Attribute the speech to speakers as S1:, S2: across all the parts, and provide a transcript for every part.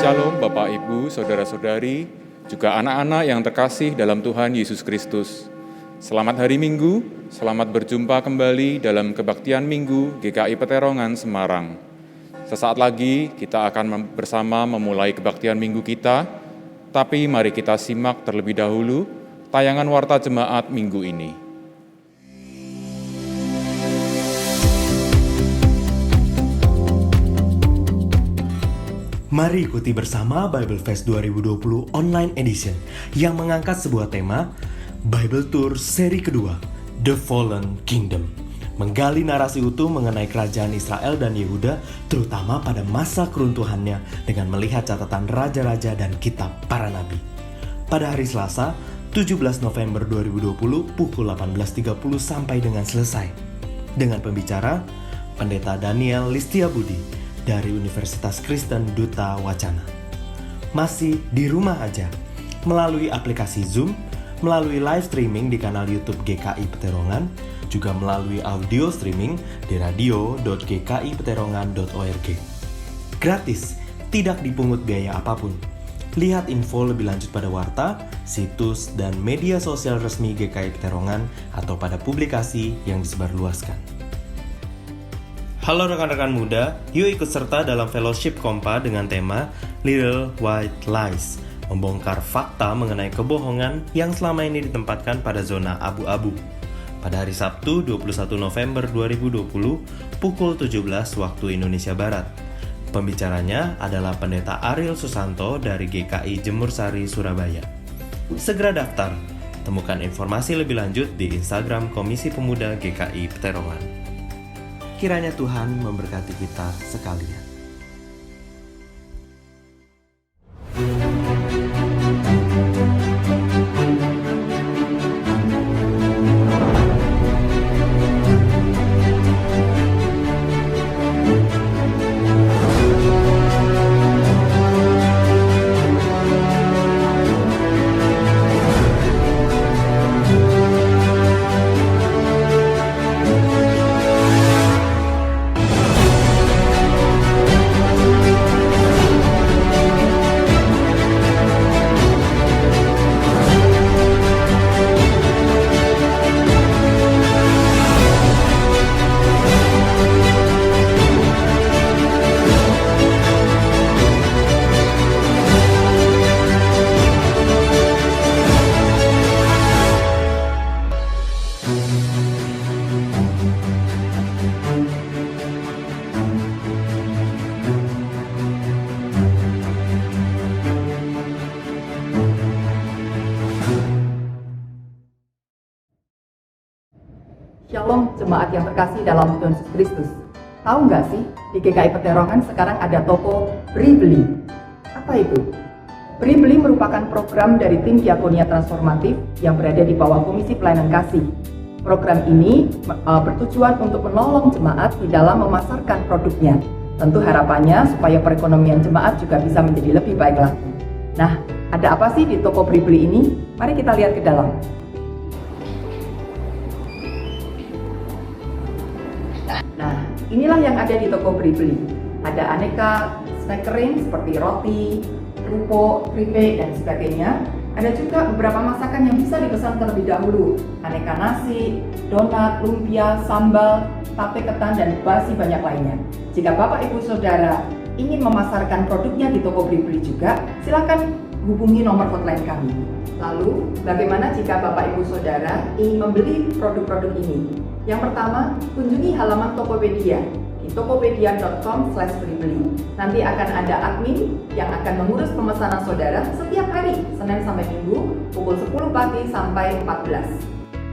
S1: Shalom Bapak Ibu, Saudara-saudari, juga anak-anak yang terkasih dalam Tuhan Yesus Kristus. Selamat hari Minggu, selamat berjumpa kembali dalam kebaktian Minggu GKI Peterongan Semarang. Sesaat lagi kita akan bersama memulai kebaktian Minggu kita, tapi mari kita simak terlebih dahulu tayangan Warta Jemaat Minggu ini.
S2: Mari ikuti bersama Bible Fest 2020 Online Edition yang mengangkat sebuah tema Bible Tour seri kedua, The Fallen Kingdom, menggali narasi utuh mengenai kerajaan Israel dan Yehuda, terutama pada masa keruntuhannya dengan melihat catatan raja-raja dan kitab para nabi. Pada hari Selasa, 17 November 2020 pukul 18.30 sampai dengan selesai. Dengan pembicara, Pendeta Daniel Listiabudi dari Universitas Kristen Duta Wacana. Masih di rumah aja, melalui aplikasi Zoom, melalui live streaming di kanal YouTube GKI Peterongan, juga melalui audio streaming di radio.gkipeterongan.org. Gratis, tidak dipungut biaya apapun. Lihat info lebih lanjut pada warta, situs, dan media sosial resmi GKI Peterongan atau pada publikasi yang disebarluaskan. Halo rekan-rekan muda, yuk ikut serta dalam fellowship Kompa dengan tema Little White Lies, membongkar fakta mengenai kebohongan yang selama ini ditempatkan pada zona abu-abu. Pada hari Sabtu 21 November 2020 pukul 17 waktu Indonesia Barat. Pembicaranya adalah Pendeta Ariel Susanto dari GKI Jemur Sari, Surabaya. Segera daftar, temukan informasi lebih lanjut di Instagram Komisi Pemuda GKI Peterongan. Kiranya Tuhan memberkati kita sekalian.
S3: Shalom jemaat yang terkasih dalam Tuhan Yesus Kristus. Tahu nggak sih, di GKI Peterongan sekarang ada toko Beri Beli. Apa itu? Beri Beli merupakan program dari tim Diakonia Transformatif yang berada di bawah Komisi Pelayanan Kasih. Program ini bertujuan untuk menolong jemaat di dalam memasarkan produknya. Tentu harapannya supaya perekonomian jemaat juga bisa menjadi lebih baik lagi. Nah, ada apa sih di toko Beri Beli ini? Mari kita lihat ke dalam. Nah, inilah yang ada di toko Beri Beli. Ada aneka snack kering seperti roti, kerupuk, keripik, dan sebagainya. Ada juga beberapa masakan yang bisa dipesan terlebih dahulu. Aneka nasi, donat, lumpia, sambal, tape ketan, dan masih banyak lainnya. Jika Bapak Ibu Saudara ingin memasarkan produknya di toko Beri Beli juga, silakan hubungi nomor hotline kami. Lalu, bagaimana jika Bapak Ibu Saudara ingin membeli produk-produk ini? Yang pertama, kunjungi halaman Tokopedia di tokopedia.com/beribeli. Nanti akan ada admin yang akan mengurus pemesanan saudara setiap hari, Senin sampai Minggu, pukul 10 pagi sampai 14.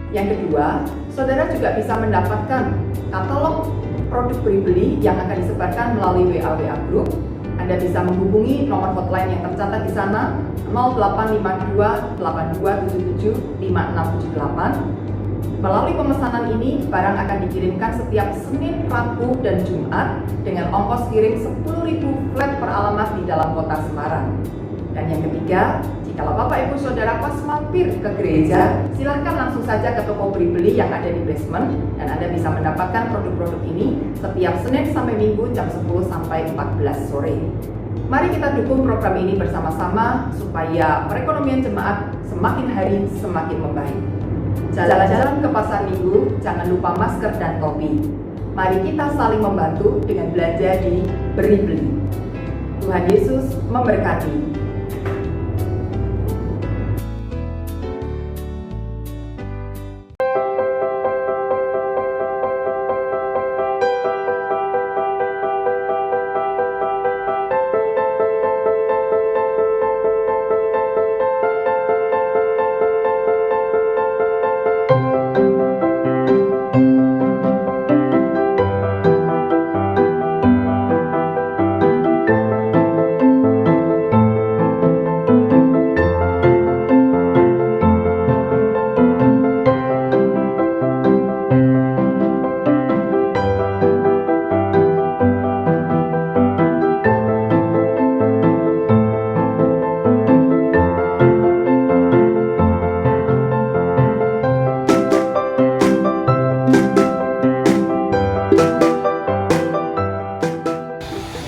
S3: Yang kedua, saudara juga bisa mendapatkan katalog produk Beribeli yang akan disebarkan melalui WA Group. Anda bisa menghubungi nomor hotline yang tercatat di sana 0852 8277 5678. Melalui pemesanan ini, barang akan dikirimkan setiap Senin, Rabu, dan Jumat dengan ongkos kirim 10.000 flat per alamat di dalam kota Semarang. Dan yang ketiga, jika Bapak Ibu Saudara pas mampir ke gereja, silahkan langsung saja ke toko Beribeli yang ada di basement dan Anda bisa mendapatkan produk-produk ini setiap Senin sampai Minggu jam 10 sampai 14 sore. Mari kita dukung program ini bersama-sama supaya perekonomian jemaat semakin hari semakin membaik. Jalan-jalan ke pasar minggu, jangan lupa masker dan topi. Mari kita saling membantu dengan belanja di Beri-Beli. Tuhan Yesus memberkati.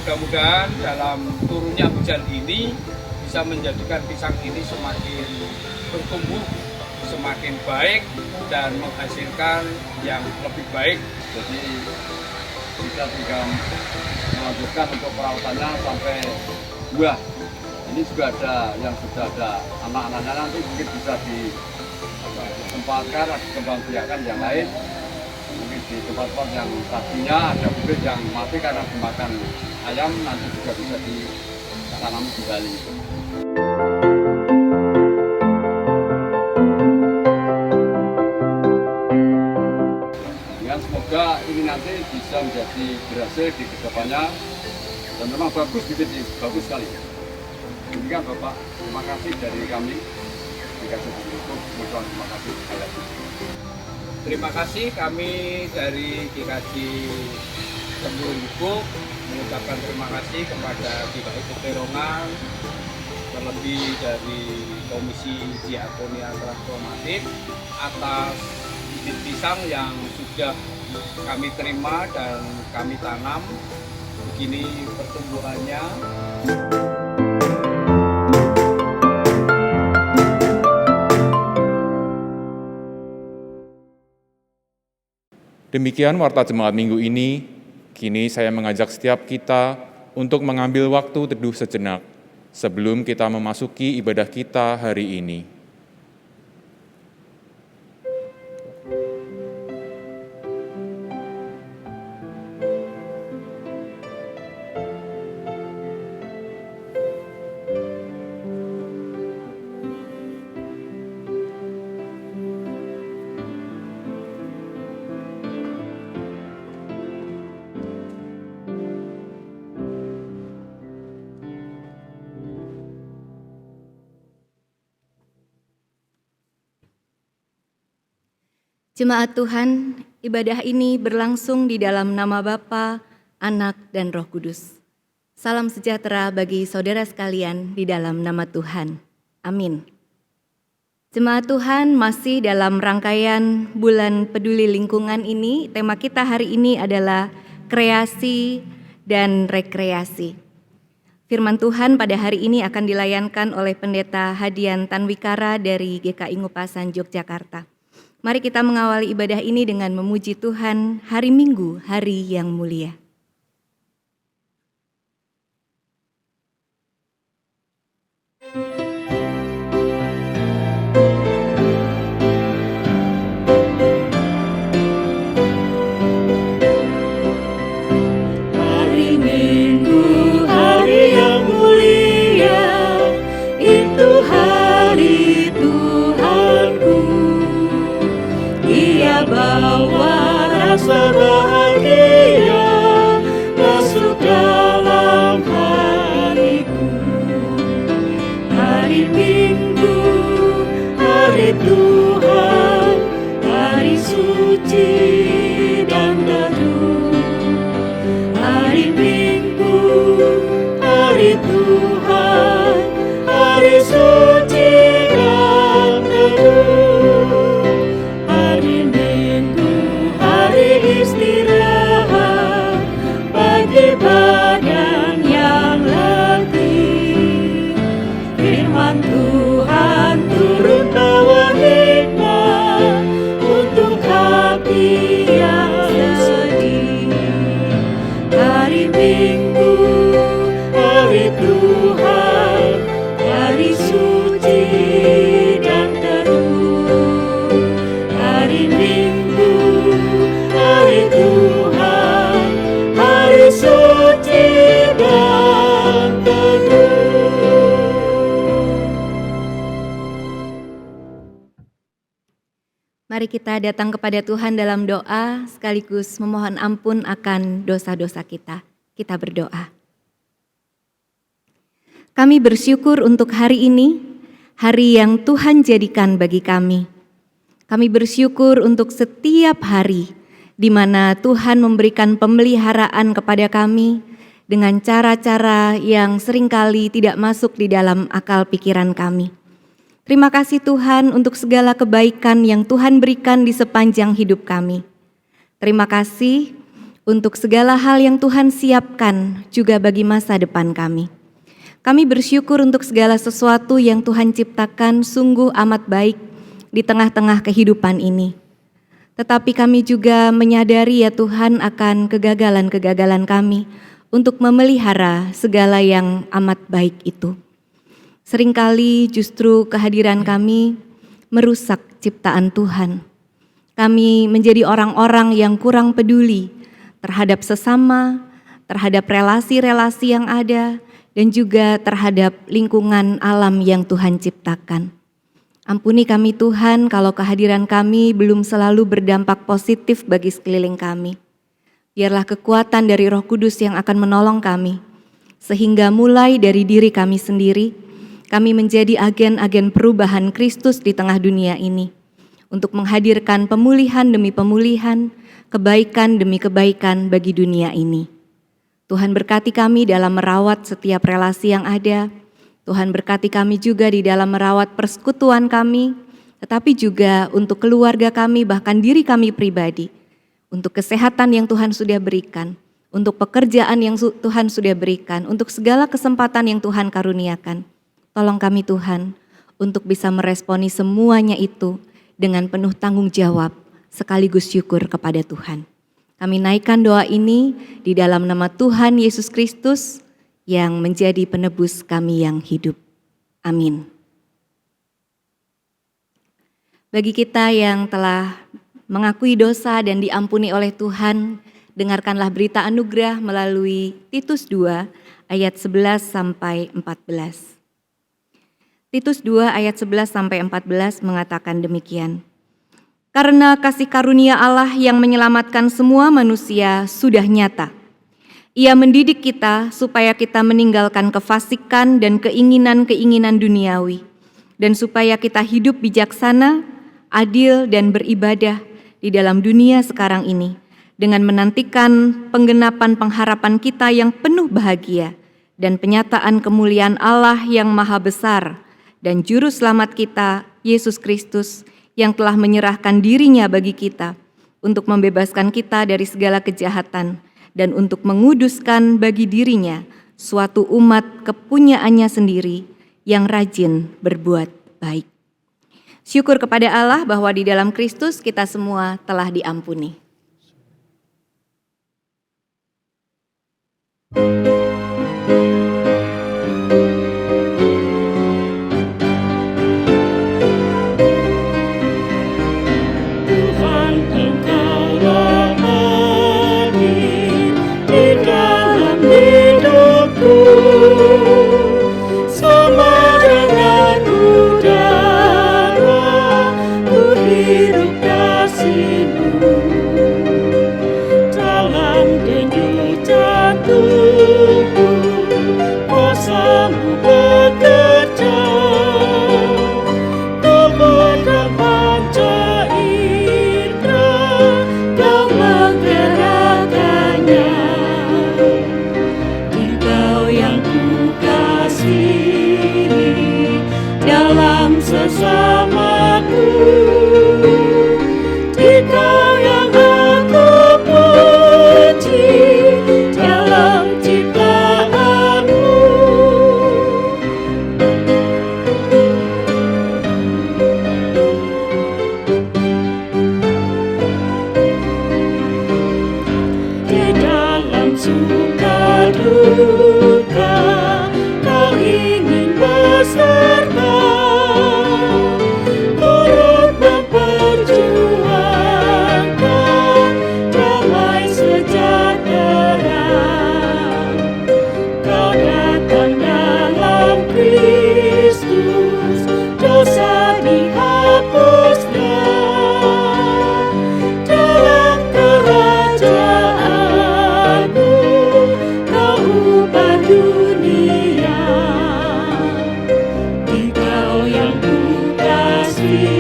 S4: Mudah-mudahan dalam turunnya hujan ini bisa menjadikan pisang ini semakin bertumbuh, semakin baik dan menghasilkan yang lebih baik.
S5: Jadi kita tinggal melanjutkan untuk perawatannya sampai buah. Ini juga ada yang sudah ada anak-anaknya, nanti mungkin bisa ditempatkan, dikembang biakan yang lain. Mungkin di tempat-tempat yang tadinya ada bibit yang mati karena dimakan ayam, nanti juga bisa ditanam kembali. Dengan semoga ini nanti bisa menjadi berhasil di kedepannya dan memang bagus, bibit ini bagus sekali. Demikian Bapak, terima kasih dari kami. Dikasih untuk terima kasih sekali lagi.
S4: Terima kasih kami dari GKJ Temburung mengucapkan terima kasih kepada GKI Peterongan, terlebih dari Komisi Diakonia Transformatif atas bibit pisang yang sudah kami terima dan kami tanam. Begini pertumbuhannya.
S1: Demikian Warta Jemaat Minggu ini. Kini saya mengajak setiap kita untuk mengambil waktu teduh sejenak sebelum kita memasuki ibadah kita hari ini.
S6: Jemaat Tuhan, ibadah ini berlangsung di dalam nama Bapa, Anak, dan Roh Kudus. Salam sejahtera bagi saudara sekalian di dalam nama Tuhan. Amin. Jemaat Tuhan, masih dalam rangkaian Bulan Peduli Lingkungan ini, tema kita hari ini adalah kreasi dan rekreasi. Firman Tuhan pada hari ini akan dilayankan oleh Pendeta Hadian Tanwikara dari GKI Ngupasan Yogyakarta. Mari kita mengawali ibadah ini dengan memuji Tuhan, hari Minggu, hari yang mulia.
S7: Hari Minggu, hari yang mulia, itu hari Tuhanku. Ia bawa rasa bahagia masuk dalam hatiku. Hari Minggu, hari Tuhan, hari suci dan teduh. Hari Minggu, hari Tuhan, hari suci dan teduh. Hari Minggu, hari istirahat bagi badan yang letih. Minggu, hari Tuhan, hari suci dan teduh. Hari Minggu, hari Tuhan, hari suci dan teduh.
S6: Mari kita datang kepada Tuhan dalam doa sekaligus memohon ampun akan dosa-dosa kita. Kita berdoa. Kami bersyukur untuk hari ini, hari yang Tuhan jadikan bagi kami. Kami bersyukur untuk setiap hari di mana Tuhan memberikan pemeliharaan kepada kami dengan cara-cara yang seringkali tidak masuk di dalam akal pikiran kami. Terima kasih Tuhan untuk segala kebaikan yang Tuhan berikan di sepanjang hidup kami. Terima kasih untuk segala hal yang Tuhan siapkan juga bagi masa depan kami. Kami bersyukur untuk segala sesuatu yang Tuhan ciptakan sungguh amat baik di tengah-tengah kehidupan ini. Tetapi kami juga menyadari ya Tuhan akan kegagalan-kegagalan kami untuk memelihara segala yang amat baik itu. Seringkali justru kehadiran kami merusak ciptaan Tuhan. Kami menjadi orang-orang yang kurang peduli terhadap sesama, terhadap relasi-relasi yang ada, dan juga terhadap lingkungan alam yang Tuhan ciptakan. Ampuni kami Tuhan kalau kehadiran kami belum selalu berdampak positif bagi sekeliling kami. Biarlah kekuatan dari Roh Kudus yang akan menolong kami, sehingga mulai dari diri kami sendiri, kami menjadi agen-agen perubahan Kristus di tengah dunia ini, untuk menghadirkan pemulihan demi pemulihan, kebaikan demi kebaikan bagi dunia ini. Tuhan berkati kami dalam merawat setiap relasi yang ada. Tuhan berkati kami juga di dalam merawat persekutuan kami, tetapi juga untuk keluarga kami, bahkan diri kami pribadi, untuk kesehatan yang Tuhan sudah berikan, untuk pekerjaan yang Tuhan sudah berikan, untuk segala kesempatan yang Tuhan karuniakan. Tolong kami Tuhan untuk bisa meresponi semuanya itu dengan penuh tanggung jawab sekaligus syukur kepada Tuhan. Kami naikkan doa ini di dalam nama Tuhan Yesus Kristus yang menjadi penebus kami yang hidup. Amin. Bagi kita yang telah mengakui dosa dan diampuni oleh Tuhan, dengarkanlah berita anugerah melalui Titus 2 ayat 11 sampai 14. Titus 2 ayat 11 sampai 14 mengatakan demikian. Karena kasih karunia Allah yang menyelamatkan semua manusia sudah nyata. Ia mendidik kita supaya kita meninggalkan kefasikan dan keinginan-keinginan duniawi, dan supaya kita hidup bijaksana, adil dan beribadah di dalam dunia sekarang ini, dengan menantikan penggenapan pengharapan kita yang penuh bahagia dan penyataan kemuliaan Allah yang maha besar dan Juru Selamat kita, Yesus Kristus, yang telah menyerahkan dirinya bagi kita untuk membebaskan kita dari segala kejahatan dan untuk menguduskan bagi dirinya suatu umat kepunyaannya sendiri yang rajin berbuat baik. Syukur kepada Allah bahwa di dalam Kristus kita semua telah diampuni.
S7: Di dalam suka duka, Kau ingin beserta, turut memperjuangkan damai sejahtera. Kau datang dalam Kristus, dosa dihapusnya, dalam kerajaanmu Kau ubah dunia. Engkau yang kukasihi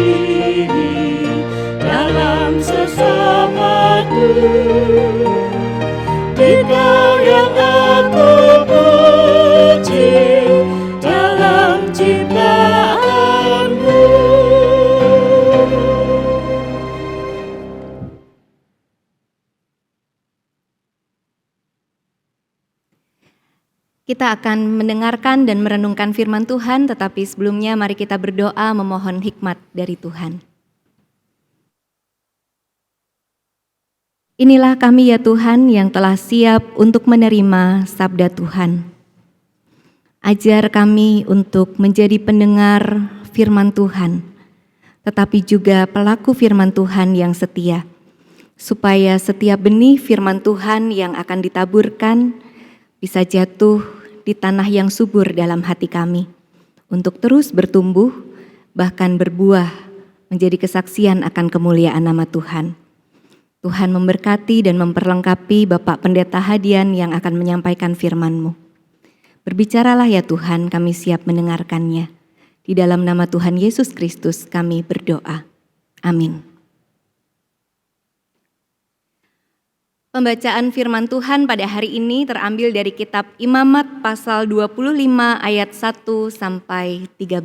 S7: dalam sesamaku, Engkau yang aku puji dalam ciptaanmu.
S6: Kita akan mendengarkan dan merenungkan firman Tuhan, tetapi sebelumnya mari kita berdoa memohon hikmat dari Tuhan. Inilah kami ya Tuhan yang telah siap untuk menerima sabda Tuhan. Ajar kami untuk menjadi pendengar firman Tuhan, tetapi juga pelaku firman Tuhan yang setia, supaya setiap benih firman Tuhan yang akan ditaburkan bisa jatuh di tanah yang subur dalam hati kami, untuk terus bertumbuh, bahkan berbuah, menjadi kesaksian akan kemuliaan nama Tuhan. Tuhan memberkati dan memperlengkapi Bapak Pendeta Hadian yang akan menyampaikan firman-Mu. Berbicaralah ya Tuhan, kami siap mendengarkannya. Di dalam nama Tuhan Yesus Kristus kami berdoa. Amin. Pembacaan firman Tuhan pada hari ini terambil dari kitab Imamat pasal 25 ayat 1 sampai 13.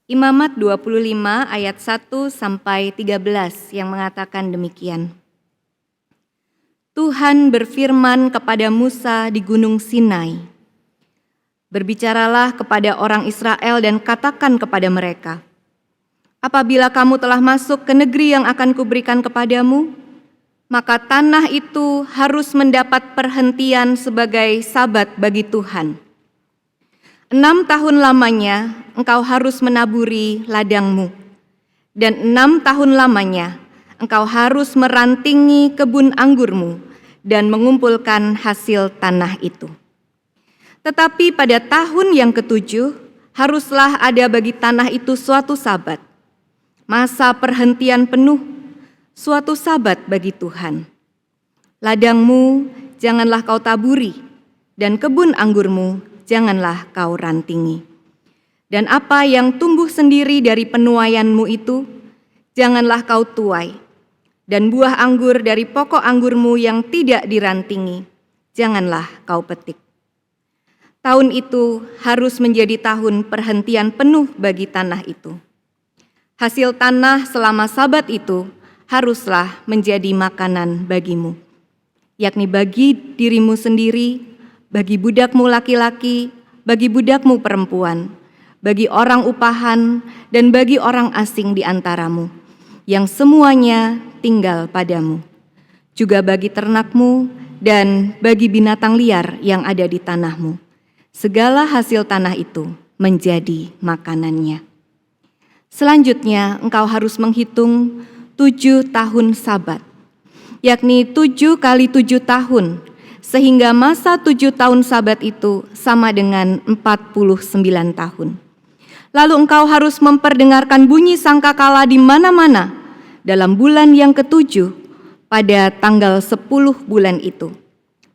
S6: Imamat 25 ayat 1 sampai 13 yang mengatakan demikian. Tuhan berfirman kepada Musa di Gunung Sinai, "Berbicaralah kepada orang Israel dan katakan kepada mereka, apabila kamu telah masuk ke negeri yang akan kuberikan kepadamu, maka tanah itu harus mendapat perhentian sebagai sabat bagi Tuhan. 6 tahun lamanya engkau harus menaburi ladangmu, dan 6 tahun lamanya engkau harus merantingi kebun anggurmu dan mengumpulkan hasil tanah itu. Tetapi pada tahun yang ke-7 haruslah ada bagi tanah itu suatu sabat, masa perhentian penuh, suatu sabat bagi Tuhan. Ladangmu janganlah kau taburi, dan kebun anggurmu janganlah kau rantingi. Dan apa yang tumbuh sendiri dari penuaianmu itu, janganlah kau tuai. Dan buah anggur dari pokok anggurmu yang tidak dirantingi, janganlah kau petik. Tahun itu harus menjadi tahun perhentian penuh bagi tanah itu. Hasil tanah selama sabat itu haruslah menjadi makanan bagimu, yakni bagi dirimu sendiri, bagi budakmu laki-laki, bagi budakmu perempuan, bagi orang upahan, dan bagi orang asing di antaramu, yang semuanya tinggal padamu, juga bagi ternakmu dan bagi binatang liar yang ada di tanahmu. Segala hasil tanah itu menjadi makanannya. Selanjutnya engkau harus menghitung 7 tahun sabat, yakni 7 kali 7 tahun, sehingga masa 7 tahun sabat itu sama dengan 49 tahun. Lalu engkau harus memperdengarkan bunyi sangkakala di mana-mana dalam bulan yang ke-7 pada tanggal 10 bulan itu.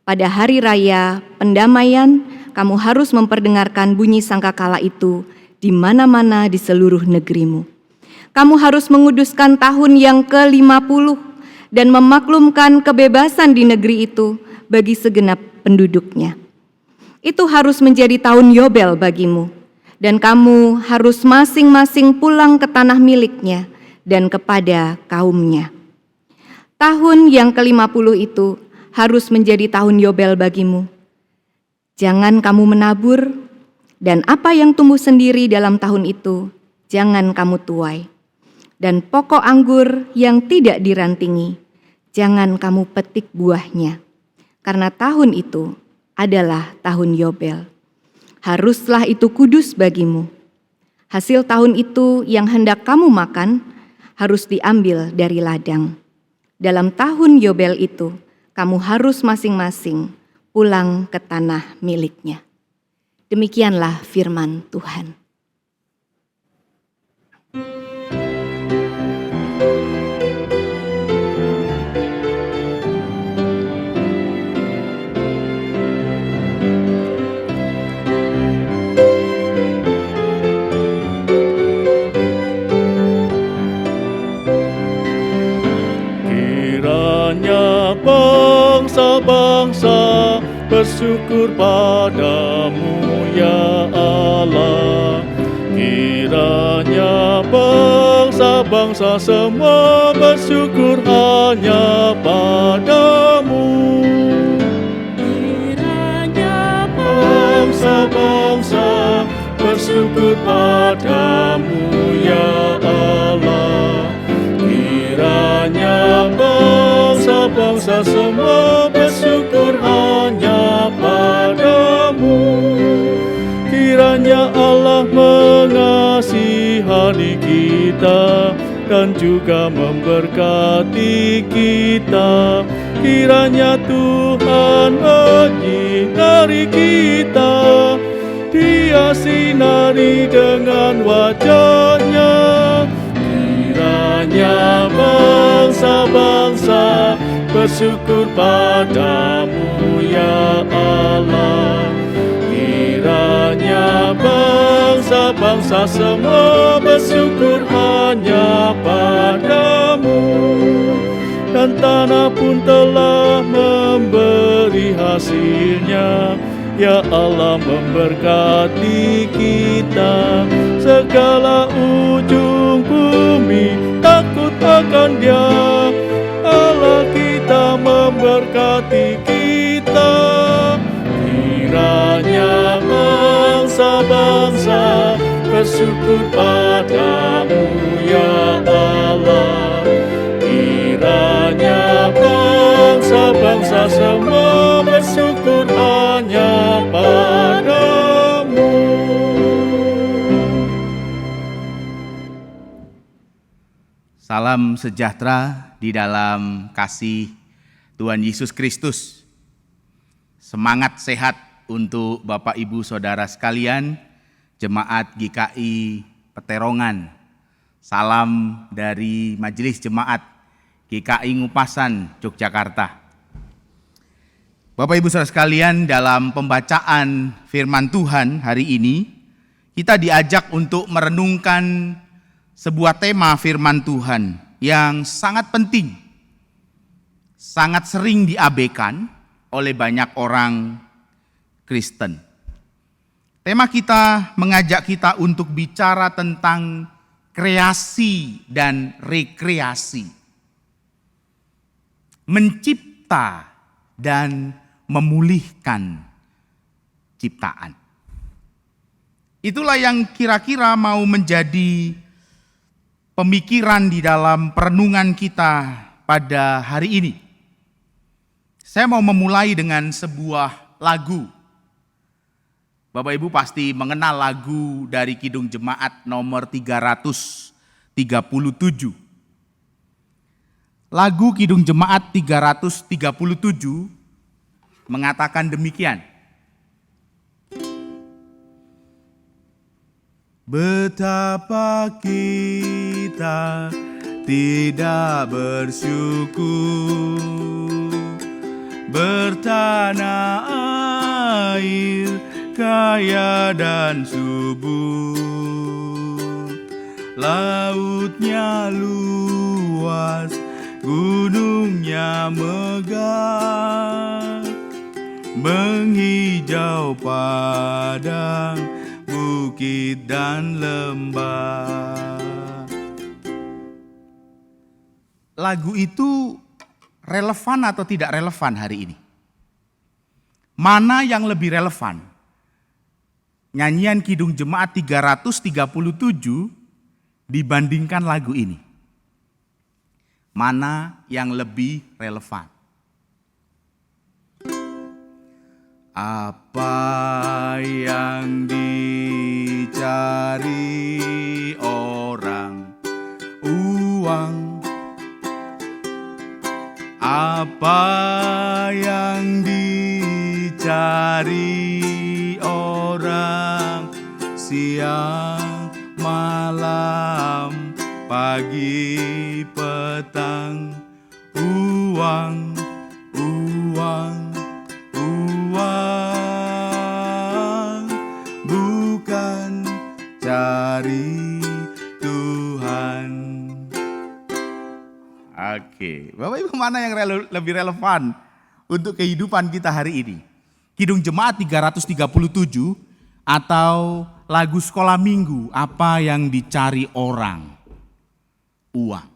S6: Pada hari raya pendamaian, kamu harus memperdengarkan bunyi sangkakala itu di mana-mana di seluruh negerimu. Kamu harus menguduskan tahun yang ke-50 dan memaklumkan kebebasan di negeri itu bagi segenap penduduknya. Itu harus menjadi tahun Yobel bagimu, dan kamu harus masing-masing pulang ke tanah miliknya dan kepada kaumnya. Tahun yang ke-50 itu harus menjadi tahun Yobel bagimu. Jangan kamu menabur, dan apa yang tumbuh sendiri dalam tahun itu jangan kamu tuai. Dan pokok anggur yang tidak dirantingi, jangan kamu petik buahnya. karena tahun itu adalah tahun Yobel. Haruslah itu kudus bagimu. Hasil tahun itu yang hendak kamu makan harus diambil dari ladang. Dalam tahun Yobel itu, kamu harus masing-masing pulang ke tanah miliknya. Demikianlah firman Tuhan.
S7: Kiranya bangsa-bangsa bersyukur padamu ya Allah. Kiranya bangsa-bangsa semua bersyukur hanya padamu. Kiranya bangsa-bangsa bersyukur padamu ya Allah. Kiranya bangsa-bangsa semua bersyukur hanya padamu. Kiranya Allah mengasihani kita dan juga memberkati kita. Kiranya Tuhan menyinari kita, Dia sinari dengan wajah-Nya. Kiranya bangsa-bangsa bersyukur padamu ya Allah. Kiranya bangsa-bangsa semua bersyukur hanya padamu. Dan tanah pun telah memberi hasilnya. Ya Allah memberkati kita, segala ujung bumi takut akan Dia. Allah kita memberkati kita. Kiranya bangsa-bangsa bersyukur padamu ya Allah. Kiranya bangsa-bangsa semua bersyukur hanya padamu.
S8: Salam sejahtera di dalam kasih Tuhan Yesus Kristus. Semangat sehat untuk Bapak Ibu Saudara sekalian, Jemaat GKI Peterongan. Salam dari Majelis Jemaat GKI Ngupasan, Yogyakarta. Bapak Ibu Saudara sekalian, dalam pembacaan firman Tuhan hari ini, kita diajak untuk merenungkan sebuah tema firman Tuhan yang sangat penting, sangat sering diabaikan oleh banyak orang Kristen. Tema kita mengajak kita untuk bicara tentang kreasi dan rekreasi. Mencipta dan memulihkan ciptaan. Itulah yang kira-kira mau menjadi pemikiran di dalam perenungan kita pada hari ini. Saya mau memulai dengan sebuah lagu. Bapak Ibu pasti mengenal lagu dari Kidung Jemaat nomor 337. Lagu Kidung Jemaat 337 mengatakan demikian. Betapa kita tidak bersyukur, bertanah air kaya dan subur, lautnya luas, gunungnya megah, menghijau padang, bukit dan lembah. Lagu itu relevan atau tidak relevan hari ini? Mana yang lebih relevan? Nyanyian Kidung Jemaat 337 dibandingkan lagu ini. Mana yang lebih relevan? Apa yang dicari orang? Uang. Apa yang dicari orang? Siang, malam, pagi, petang. Uang, uang, uang, bukan cari Tuhan. Oke, Bapak Ibu, mana yang lebih relevan untuk kehidupan kita hari ini? Kidung Jemaat 337 atau lagu sekolah minggu, apa yang dicari orang? Uang.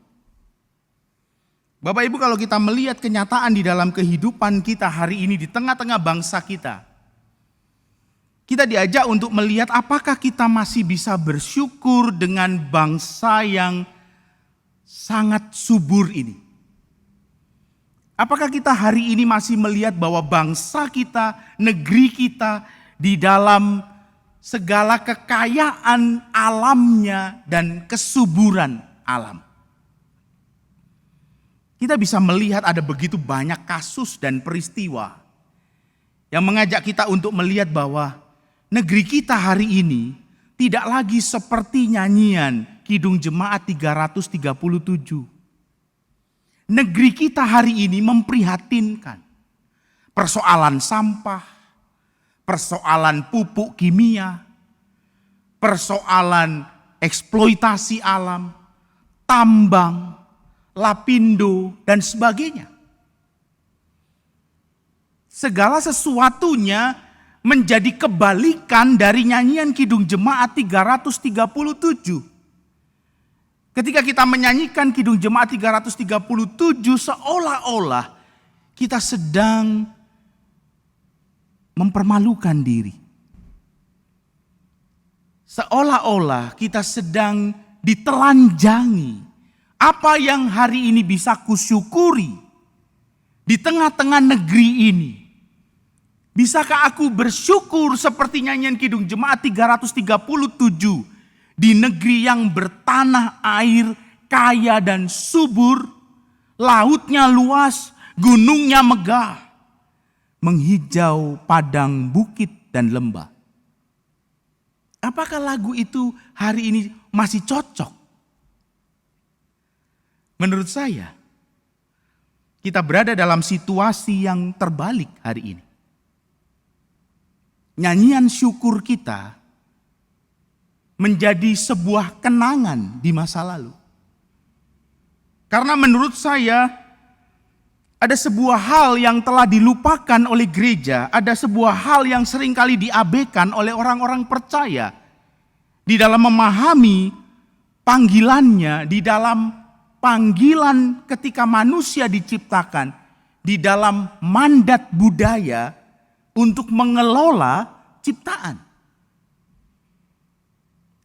S8: Bapak Ibu, kalau kita melihat kenyataan di dalam kehidupan kita hari ini di tengah-tengah bangsa kita, kita diajak untuk melihat apakah kita masih bisa bersyukur dengan bangsa yang sangat subur ini. Apakah kita hari ini masih melihat bahwa bangsa kita, negeri kita di dalam segala kekayaan alamnya dan kesuburan alam. Kita bisa melihat ada begitu banyak kasus dan peristiwa yang mengajak kita untuk melihat bahwa negeri kita hari ini tidak lagi seperti nyanyian Kidung Jemaat 337. Negeri kita hari ini memprihatinkan. Persoalan sampah, persoalan pupuk kimia, persoalan eksploitasi alam, tambang, lapindo, dan sebagainya. Segala sesuatunya menjadi kebalikan dari nyanyian Kidung Jemaat 337. Ketika kita menyanyikan Kidung Jemaat 337, seolah-olah kita sedang mempermalukan diri. Seolah-olah kita sedang ditelanjangi. Apa yang hari ini bisa kusyukuri di tengah-tengah negeri ini? Bisakah aku bersyukur seperti nyanyian Kidung Jemaat 337? Di negeri yang bertanah air kaya dan subur, lautnya luas, gunungnya megah, menghijau padang bukit dan lembah. Apakah lagu itu hari ini masih cocok? Menurut saya, kita berada dalam situasi yang terbalik hari ini. Nyanyian syukur kita menjadi sebuah kenangan di masa lalu. Karena menurut saya ada sebuah hal yang telah dilupakan oleh gereja, ada sebuah hal yang seringkali diabaikan oleh orang-orang percaya di dalam memahami panggilannya, di dalam panggilan ketika manusia diciptakan, di dalam mandat budaya untuk mengelola ciptaan.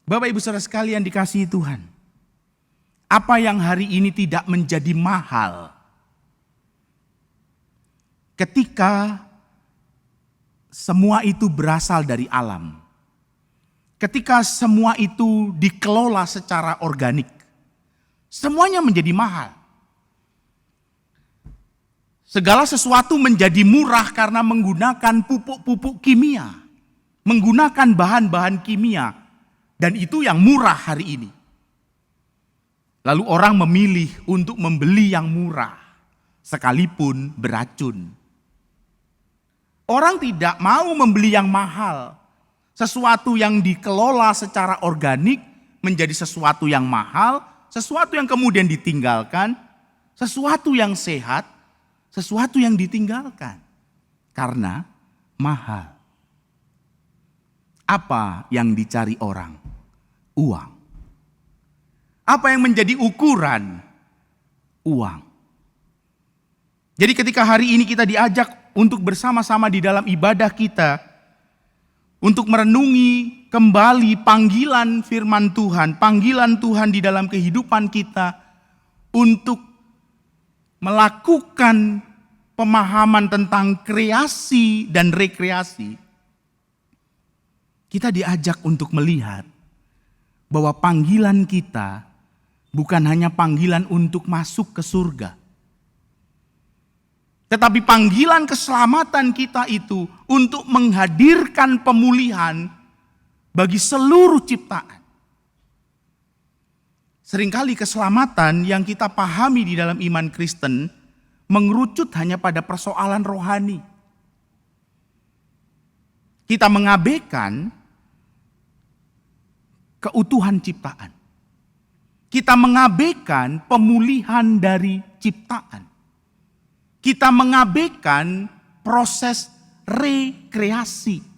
S8: Bapak Ibu Saudara sekalian dikasihi Tuhan, apa yang hari ini tidak menjadi mahal ketika semua itu berasal dari alam, ketika semua itu dikelola secara organik, semuanya menjadi mahal. Segala sesuatu menjadi murah karena menggunakan pupuk-pupuk kimia, menggunakan bahan-bahan kimia. Dan itu yang murah hari ini. Lalu orang memilih untuk membeli yang murah, sekalipun beracun. Orang tidak mau membeli yang mahal. Sesuatu yang dikelola secara organik menjadi sesuatu yang mahal, sesuatu yang kemudian ditinggalkan, sesuatu yang sehat, sesuatu yang ditinggalkan. Karena mahal. Apa yang dicari orang? Uang. Apa yang menjadi ukuran? Uang. Jadi ketika hari ini kita diajak untuk bersama-sama di dalam ibadah kita, untuk merenungi kembali panggilan firman Tuhan, panggilan Tuhan di dalam kehidupan kita, untuk melakukan pemahaman tentang kreasi dan rekreasi, kita diajak untuk melihat bahwa panggilan kita bukan hanya panggilan untuk masuk ke surga, tetapi panggilan keselamatan kita itu untuk menghadirkan pemulihan bagi seluruh ciptaan. Seringkali keselamatan yang kita pahami di dalam iman Kristen mengerucut hanya pada persoalan rohani. Kita mengabaikan keutuhan ciptaan. Kita mengabaikan pemulihan dari ciptaan. Kita mengabaikan proses rekreasi.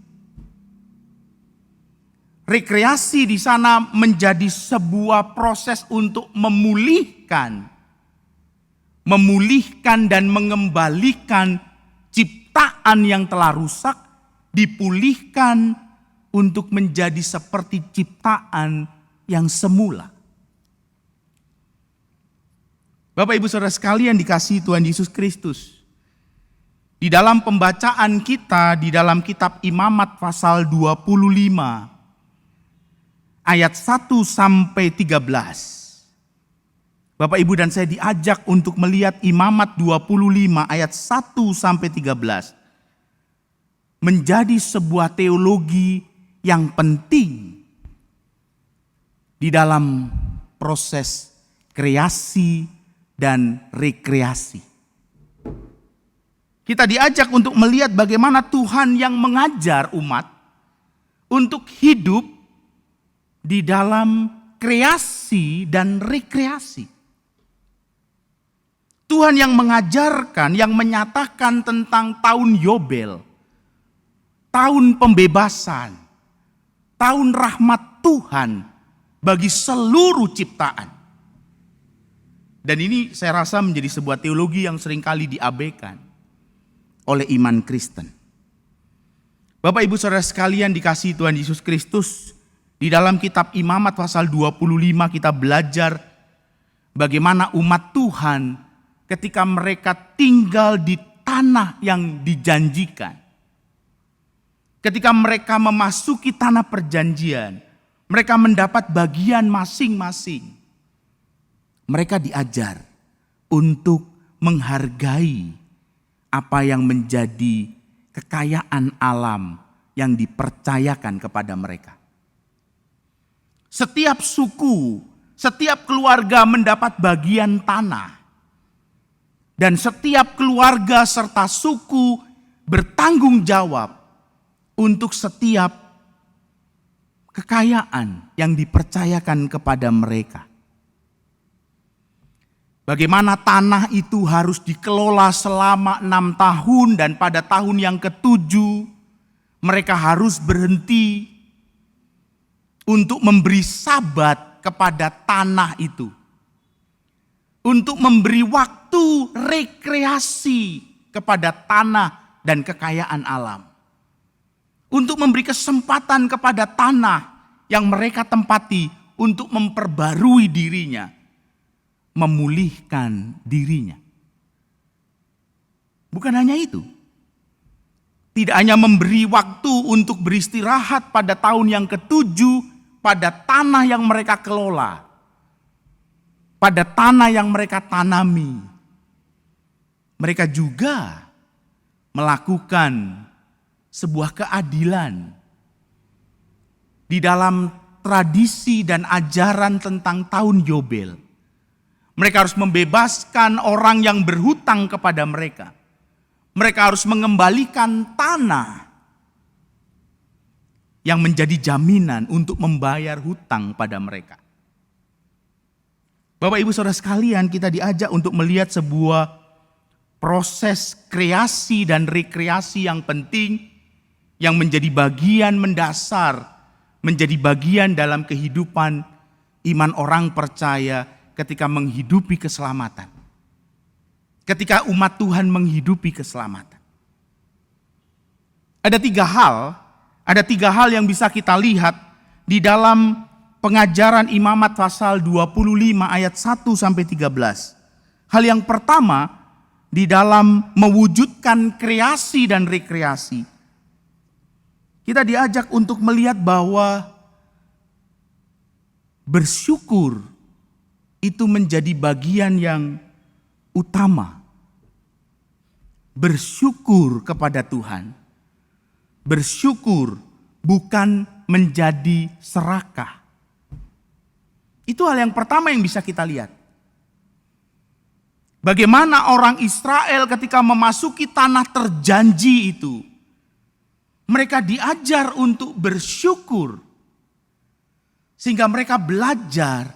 S8: Rekreasi di sana menjadi sebuah proses untuk memulihkan dan mengembalikan ciptaan yang telah rusak, dipulihkan untuk menjadi seperti ciptaan yang semula. Bapak Ibu Saudara sekalian dikasihi Tuhan Yesus Kristus. Di dalam pembacaan kita di dalam kitab Imamat pasal 25 ayat 1 sampai 13. Bapak Ibu dan saya diajak untuk melihat Imamat 25 ayat 1 sampai 13. Menjadi sebuah teologi yang penting di dalam proses kreasi dan rekreasi. Kita diajak untuk melihat bagaimana Tuhan yang mengajar umat untuk hidup di dalam kreasi dan rekreasi. Tuhan yang mengajarkan, yang menyatakan tentang tahun Yobel, tahun pembebasan, tahun rahmat Tuhan bagi seluruh ciptaan. Dan ini saya rasa menjadi sebuah teologi yang seringkali diabaikan oleh iman Kristen. Bapak Ibu Saudara sekalian dikasihi Tuhan Yesus Kristus, di dalam kitab Imamat pasal 25 kita belajar bagaimana umat Tuhan ketika mereka tinggal di tanah yang dijanjikan. Ketika mereka memasuki tanah perjanjian, mereka mendapat bagian masing-masing. Mereka diajar untuk menghargai apa yang menjadi kekayaan alam yang dipercayakan kepada mereka. Setiap suku, setiap keluarga mendapat bagian tanah. Dan setiap keluarga serta suku bertanggung jawab untuk setiap kekayaan yang dipercayakan kepada mereka. Bagaimana tanah itu harus dikelola selama 6 tahun dan pada tahun yang ke-7 mereka harus berhenti untuk memberi sabat kepada tanah itu. Untuk memberi waktu rekreasi kepada tanah dan kekayaan alam. Untuk memberi kesempatan kepada tanah yang mereka tempati untuk memperbarui dirinya. Memulihkan dirinya. Bukan hanya itu. Tidak hanya memberi waktu untuk beristirahat pada tahun yang ke-7 pada tanah yang mereka kelola. Pada tanah yang mereka tanami. Mereka juga melakukan sebuah keadilan di dalam tradisi dan ajaran tentang tahun Yobel. Mereka harus membebaskan orang yang berhutang kepada mereka. Mereka harus mengembalikan tanah yang menjadi jaminan untuk membayar hutang pada mereka. Bapak Ibu Saudara sekalian, kita diajak untuk melihat sebuah proses kreasi dan rekreasi yang penting yang menjadi bagian mendasar, menjadi bagian dalam kehidupan iman orang percaya ketika menghidupi keselamatan. Ketika umat Tuhan menghidupi keselamatan. Ada tiga hal yang bisa kita lihat di dalam pengajaran Imamat pasal 25 ayat 1 sampai 13. Hal yang pertama, di dalam mewujudkan kreasi dan rekreasi, kita diajak untuk melihat bahwa bersyukur itu menjadi bagian yang utama. Bersyukur kepada Tuhan. Bersyukur bukan menjadi serakah. Itu hal yang pertama yang bisa kita lihat. Bagaimana orang Israel ketika memasuki tanah terjanji itu, mereka diajar untuk bersyukur. Sehingga mereka belajar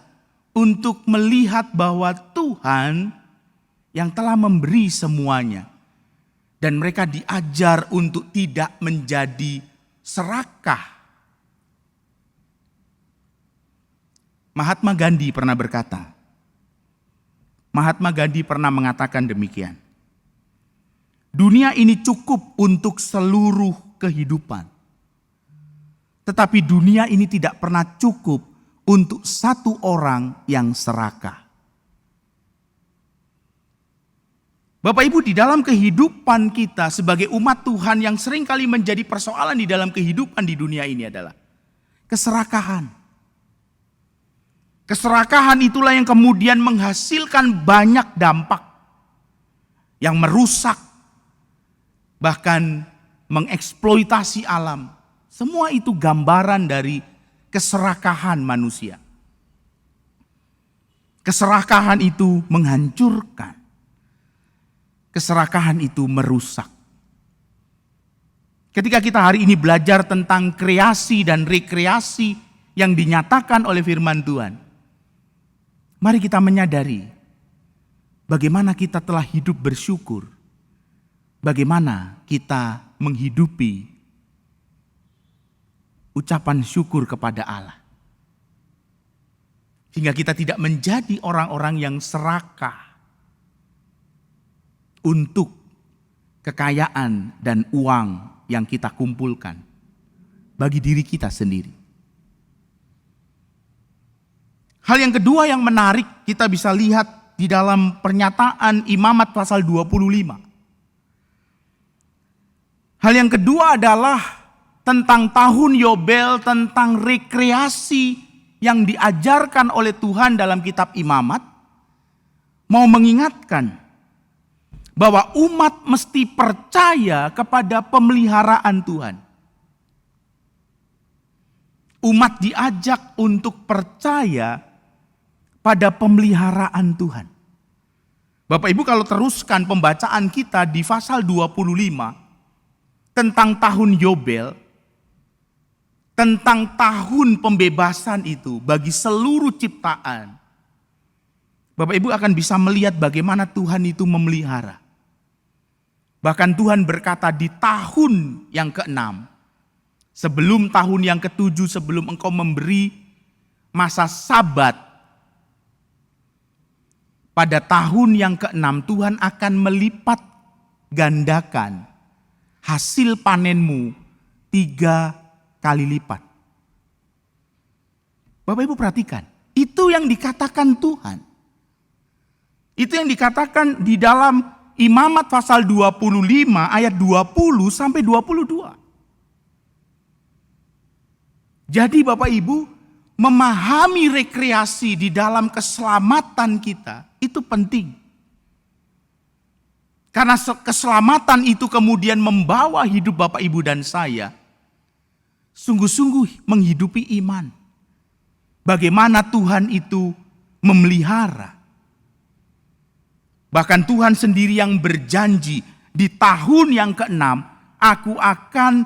S8: untuk melihat bahwa Tuhan yang telah memberi semuanya. Dan mereka diajar untuk tidak menjadi serakah. Mahatma Gandhi pernah berkata, Mahatma Gandhi pernah mengatakan demikian. Dunia ini cukup untuk seluruh kehidupan. Tetapi dunia ini tidak pernah cukup untuk satu orang yang serakah. Bapak Ibu, di dalam kehidupan kita sebagai umat Tuhan yang seringkali menjadi persoalan di dalam kehidupan di dunia ini adalah keserakahan. Keserakahan itulah yang kemudian menghasilkan banyak dampak yang merusak, bahkan mengeksploitasi alam. Semua itu gambaran dari keserakahan manusia. Keserakahan itu menghancurkan. Keserakahan itu merusak. Ketika kita hari ini belajar tentang kreasi dan rekreasi yang dinyatakan oleh firman Tuhan, mari kita menyadari bagaimana kita telah hidup bersyukur, bagaimana kita menghidupi ucapan syukur kepada Allah. Sehingga kita tidak menjadi orang-orang yang serakah untuk kekayaan dan uang yang kita kumpulkan bagi diri kita sendiri. Hal yang kedua yang menarik kita bisa lihat di dalam pernyataan Imamat pasal 25. Hal yang kedua adalah tentang tahun Yobel, tentang rekreasi yang diajarkan oleh Tuhan dalam kitab Imamat, mau mengingatkan bahwa umat mesti percaya kepada pemeliharaan Tuhan. Umat diajak untuk percaya pada pemeliharaan Tuhan. Bapak Ibu, kalau teruskan pembacaan kita di pasal 25 tentang tahun Yobel, tentang tahun pembebasan itu bagi seluruh ciptaan, Bapak Ibu akan bisa melihat bagaimana Tuhan itu memelihara. Bahkan Tuhan berkata di tahun yang ke-6, sebelum tahun yang ke-7, sebelum engkau memberi masa sabat, pada tahun yang ke-6 Tuhan akan melipat gandakan hasil panenmu 3 kali lipat. Bapak Ibu perhatikan, itu yang dikatakan Tuhan. Itu yang dikatakan di dalam Imamat pasal 25 ayat 20 sampai 22. Jadi Bapak Ibu, memahami rekreasi di dalam keselamatan kita itu penting. Karena keselamatan itu kemudian membawa hidup Bapak Ibu dan saya sungguh-sungguh menghidupi iman. Bagaimana Tuhan itu memelihara. Bahkan Tuhan sendiri yang berjanji di tahun yang ke-6, aku akan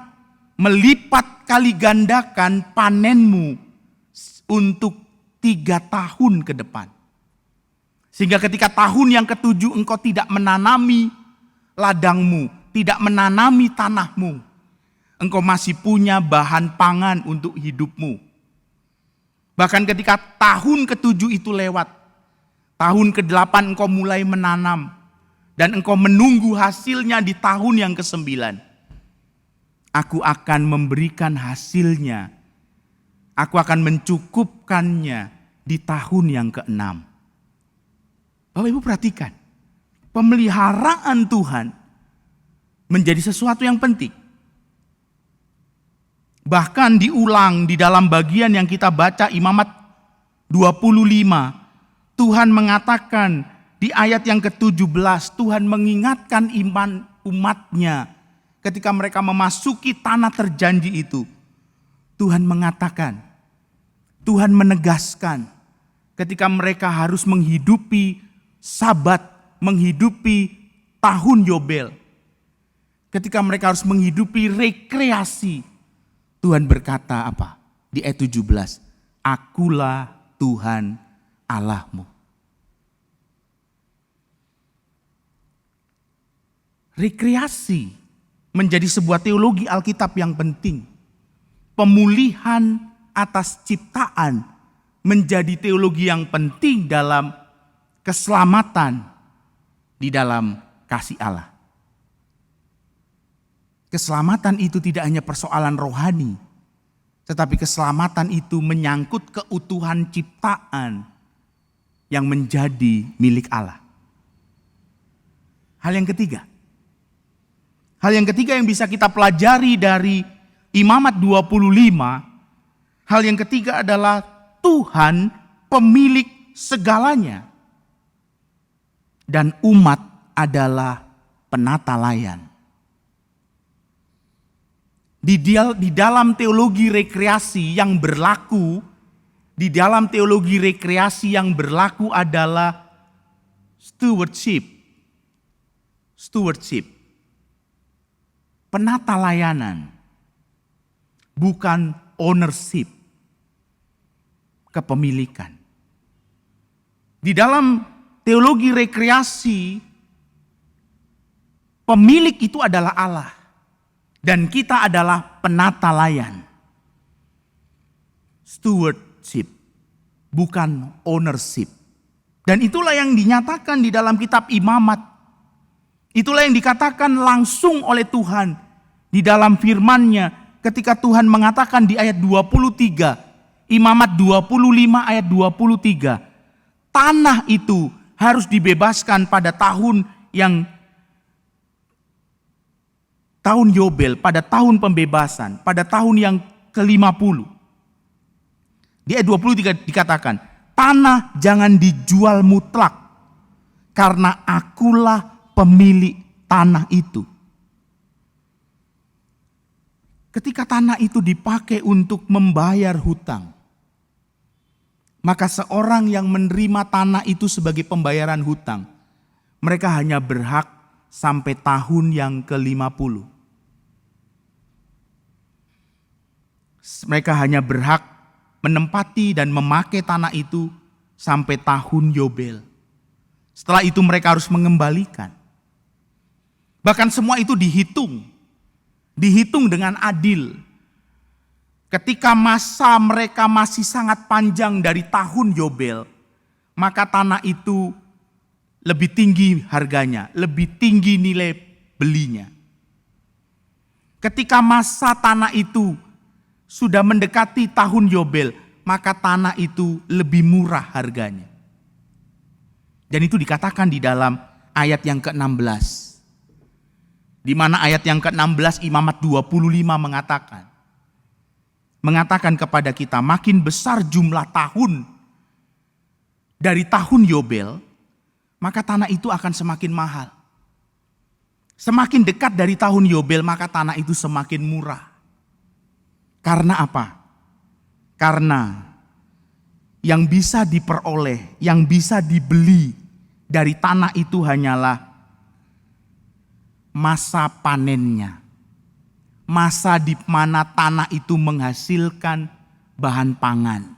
S8: melipat kali gandakan panenmu untuk 3 tahun ke depan. Sehingga ketika tahun yang ke-7 engkau tidak menanami ladangmu, tidak menanami tanahmu, engkau masih punya bahan pangan untuk hidupmu. Bahkan ketika tahun ke-7 itu lewat, tahun ke-8 engkau mulai menanam dan engkau menunggu hasilnya di tahun yang ke-9. Aku akan memberikan hasilnya. Aku akan mencukupkannya di tahun yang ke-6. Bapak Ibu perhatikan. pemeliharaan Tuhan menjadi sesuatu yang penting. Bahkan diulang di dalam bagian yang kita baca Imamat 25, Tuhan mengatakan di ayat yang ke-17, Tuhan mengingatkan iman umatnya ketika mereka memasuki tanah terjanji itu. Tuhan mengatakan, Tuhan menegaskan ketika mereka harus menghidupi Sabat, menghidupi tahun Yobel, ketika mereka harus menghidupi rekreasi, Tuhan berkata apa? Di ayat 17, Akulah Tuhan Allahmu. Rekreasi menjadi sebuah teologi Alkitab yang penting. Pemulihan atas ciptaan menjadi teologi yang penting dalam keselamatan di dalam kasih Allah. Keselamatan itu tidak hanya persoalan rohani, tetapi keselamatan itu menyangkut keutuhan ciptaan yang menjadi milik Allah. Hal yang ketiga yang bisa kita pelajari dari Imamat 25, hal yang ketiga adalah Tuhan pemilik segalanya. Dan umat adalah penata layan. Di dalam teologi rekreasi yang berlaku, adalah stewardship. Penata layanan, bukan ownership, kepemilikan. Di dalam teologi rekreasi, pemilik itu adalah Allah dan kita adalah penata layan. Stewardship, bukan ownership. Dan itulah yang dinyatakan di dalam kitab Imamat. Itulah yang dikatakan langsung oleh Tuhan di dalam firman-Nya ketika Tuhan mengatakan di ayat 23, Imamat 25 ayat 23, tanah itu harus dibebaskan pada tahun Yobel, pada tahun pembebasan, pada tahun yang ke-50. Di ayat 23 dikatakan, tanah jangan dijual mutlak karena akulah pemilik tanah itu. Ketika tanah itu dipakai untuk membayar hutang, maka seorang yang menerima tanah itu sebagai pembayaran hutang, mereka hanya berhak sampai tahun yang ke-50. Mereka hanya berhak menempati dan memakai tanah itu sampai tahun Yobel. Setelah itu mereka harus mengembalikan. Bahkan semua itu dihitung dengan adil. Ketika masa mereka masih sangat panjang dari tahun Yobel, maka tanah itu lebih tinggi harganya, lebih tinggi nilai belinya. Ketika masa tanah itu sudah mendekati tahun Yobel, maka tanah itu lebih murah harganya. Dan itu dikatakan di dalam ayat yang ke-16. Di mana ayat yang ke-16 Imamat 25 mengatakan kepada kita, makin besar jumlah tahun dari tahun Yobel, maka tanah itu akan semakin mahal. Semakin dekat dari tahun Yobel, maka tanah itu semakin murah. Karena apa? Karena yang bisa diperoleh, yang bisa dibeli dari tanah itu hanyalah masa panennya. Masa di mana tanah itu menghasilkan bahan pangan.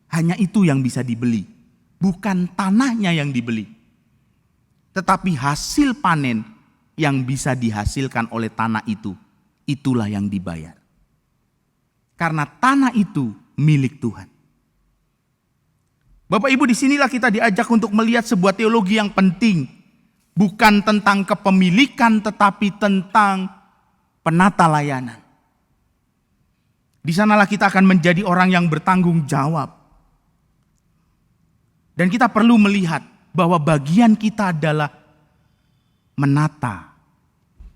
S8: Hanya itu yang bisa dibeli. Bukan tanahnya yang dibeli. Tetapi hasil panen yang bisa dihasilkan oleh tanah itu. Itulah yang dibayar. Karena tanah itu milik Tuhan. Bapak Ibu, disinilah kita diajak untuk melihat sebuah teologi yang penting. Bukan tentang kepemilikan, tetapi tentang penata layanan. Di sanalah kita akan menjadi orang yang bertanggung jawab. Dan kita perlu melihat bahwa bagian kita adalah menata,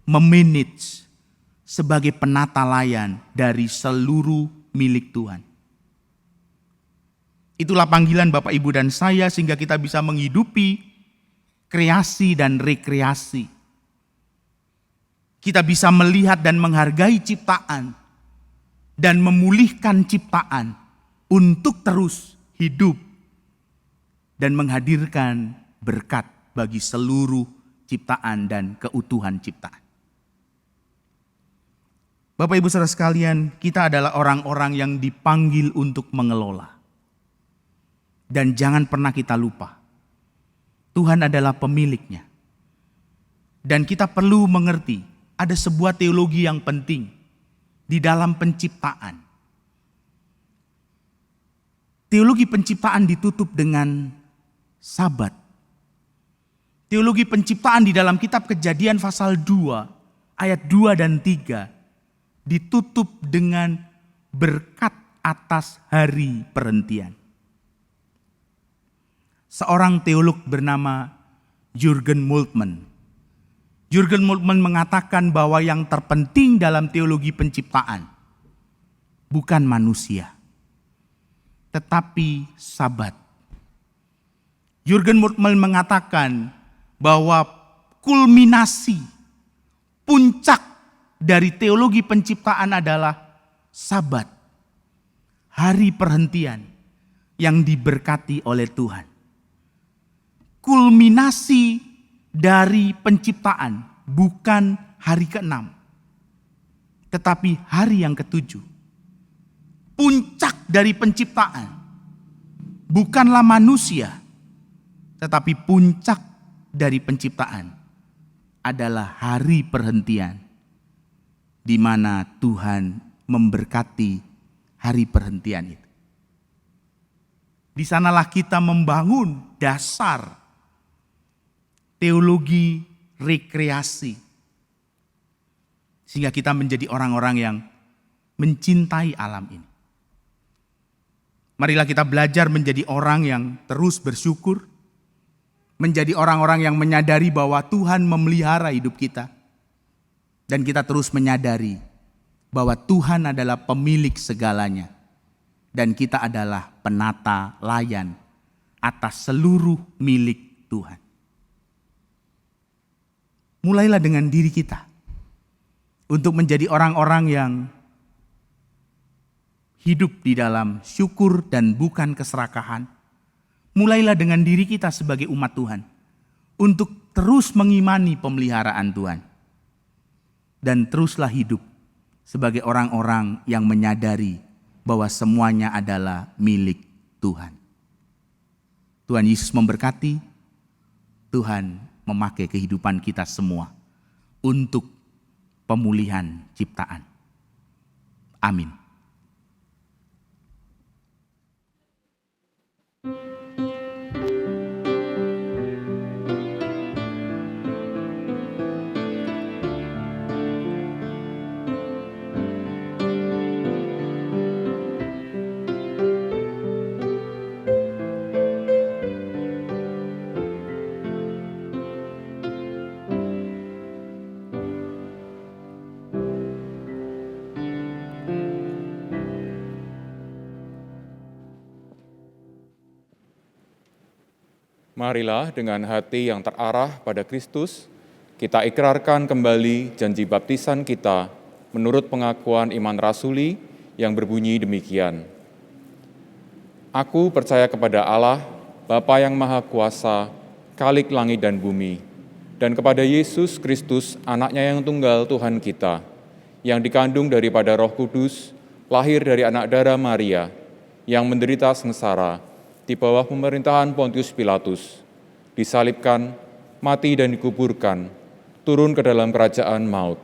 S8: memanage sebagai penata layan dari seluruh milik Tuhan. Itulah panggilan Bapak, Ibu, dan saya sehingga kita bisa menghidupi kreasi dan rekreasi. Kita bisa melihat dan menghargai ciptaan dan memulihkan ciptaan untuk terus hidup dan menghadirkan berkat bagi seluruh ciptaan dan keutuhan ciptaan. Bapak, Ibu, saudara sekalian, kita adalah orang-orang yang dipanggil untuk mengelola. Dan jangan pernah kita lupa, Tuhan adalah pemiliknya. Dan kita perlu mengerti, ada sebuah teologi yang penting di dalam penciptaan. Teologi penciptaan ditutup dengan Sabat. Teologi penciptaan di dalam kitab Kejadian pasal 2, ayat 2 dan 3, ditutup dengan berkat atas hari perhentian. Seorang teolog bernama Jürgen Moltmann. Jürgen Moltmann mengatakan bahwa yang terpenting dalam teologi penciptaan bukan manusia, tetapi Sabat. Jürgen Moltmann mengatakan bahwa kulminasi, puncak dari teologi penciptaan adalah Sabat, hari perhentian yang diberkati oleh Tuhan. Kulminasi dari penciptaan bukan hari ke-6, tetapi hari yang ke-7. Puncak dari penciptaan bukanlah manusia, tetapi puncak dari penciptaan adalah hari perhentian, di mana Tuhan memberkati hari perhentian itu. Di sanalah kita membangun dasar teologi rekreasi, sehingga kita menjadi orang-orang yang mencintai alam ini. Marilah kita belajar menjadi orang yang terus bersyukur, menjadi orang-orang yang menyadari bahwa Tuhan memelihara hidup kita, dan kita terus menyadari bahwa Tuhan adalah pemilik segalanya, dan kita adalah penata layan atas seluruh milik Tuhan. Mulailah dengan diri kita untuk menjadi orang-orang yang hidup di dalam syukur dan bukan keserakahan. Mulailah dengan diri kita sebagai umat Tuhan untuk terus mengimani pemeliharaan Tuhan. Dan teruslah hidup sebagai orang-orang yang menyadari bahwa semuanya adalah milik Tuhan. Tuhan Yesus memberkati, Tuhan memakai kehidupan kita semua untuk pemulihan ciptaan. Amin.
S1: Marilah dengan hati yang terarah pada Kristus, kita ikrarkan kembali janji baptisan kita menurut pengakuan iman rasuli yang berbunyi demikian. Aku percaya kepada Allah, Bapa yang Maha Kuasa, Khalik langit dan bumi, dan kepada Yesus Kristus, Anaknya yang tunggal Tuhan kita, yang dikandung daripada Roh Kudus, lahir dari anak darah Maria, yang menderita sengsara, di bawah pemerintahan Pontius Pilatus, disalibkan, mati dan dikuburkan, turun ke dalam kerajaan maut.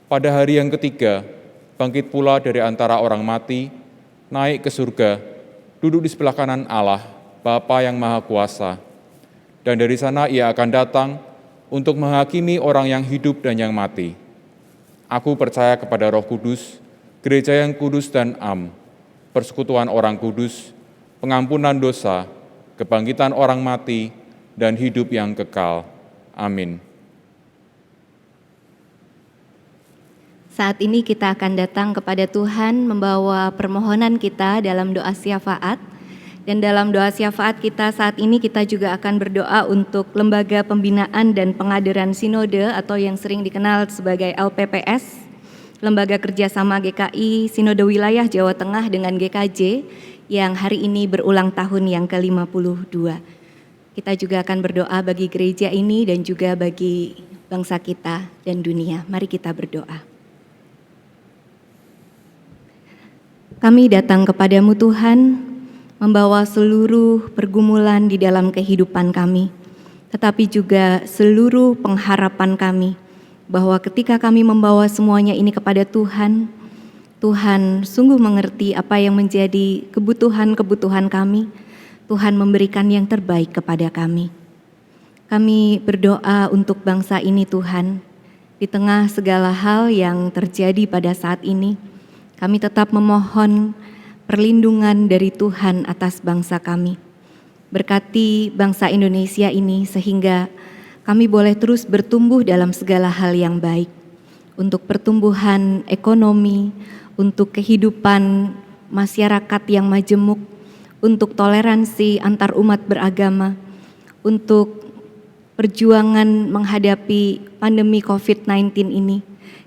S1: Pada hari yang ketiga, bangkit pula dari antara orang mati, naik ke surga, duduk di sebelah kanan Allah, Bapa yang Maha Kuasa. Dan dari sana Ia akan datang untuk menghakimi orang yang hidup dan yang mati. Aku percaya kepada Roh Kudus, gereja yang kudus dan am, persekutuan orang kudus, pengampunan dosa, kebangkitan orang mati, dan hidup yang kekal. Amin.
S6: Saat ini kita akan datang kepada Tuhan membawa permohonan kita dalam doa syafaat. Dan dalam doa syafaat kita saat ini kita juga akan berdoa untuk Lembaga Pembinaan dan Pengadilan Sinode atau yang sering dikenal sebagai LPPS, Lembaga Kerjasama GKI Sinode Wilayah Jawa Tengah dengan GKJ yang hari ini berulang tahun yang ke-52. Kita juga akan berdoa bagi gereja ini dan juga bagi bangsa kita dan dunia. Mari kita berdoa. Kami datang kepadamu Tuhan, membawa seluruh pergumulan di dalam kehidupan kami, tetapi juga seluruh pengharapan kami, bahwa ketika kami membawa semuanya ini kepada Tuhan, Tuhan sungguh mengerti apa yang menjadi kebutuhan-kebutuhan kami. Tuhan memberikan yang terbaik kepada kami. Kami berdoa untuk bangsa ini Tuhan, di tengah segala hal yang terjadi pada saat ini, kami tetap memohon perlindungan dari Tuhan atas bangsa kami. Berkati bangsa Indonesia ini sehingga kami boleh terus bertumbuh dalam segala hal yang baik. Untuk pertumbuhan ekonomi, untuk kehidupan masyarakat yang majemuk, untuk toleransi antar umat beragama, untuk perjuangan menghadapi pandemi COVID-19 ini.